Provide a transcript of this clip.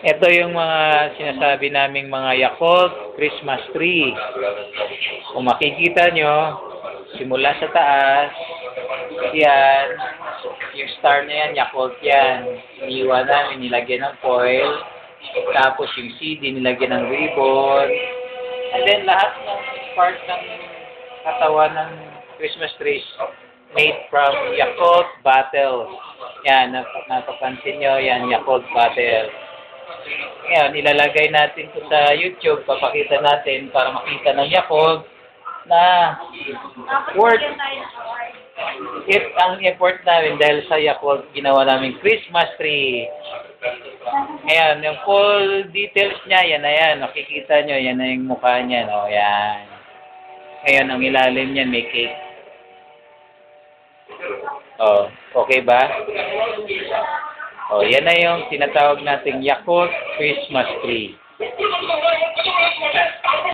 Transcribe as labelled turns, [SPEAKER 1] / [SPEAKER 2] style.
[SPEAKER 1] Ito yung mga sinasabi naming mga Yakult Christmas tree. Kung makikita nyo, simula sa taas, yan, yung star na yan, Yakult yan. Iniwan namin, nilagyan ng foil. Tapos yung CD, nilagyan ng ribbon. And then lahat ng part ng katawan ng Christmas tree made from Yakult bottle. Yan, napapansin nyo, yan, Yakult bottle. Ngayon, ilalagay natin ito sa YouTube, papakita natin para makita ng Yakult na worth ang effort namin dahil sa Yakult ginawa namin Christmas tree. Ayan, yung full details niya, yan na yan. Nakikita nyo, yan na yung mukha niya, no? Yan. Ngayon, ang ilalim niyan may cake. Oh, okay ba? Oh, yan na yung tinatawag nating Yakult Christmas tree.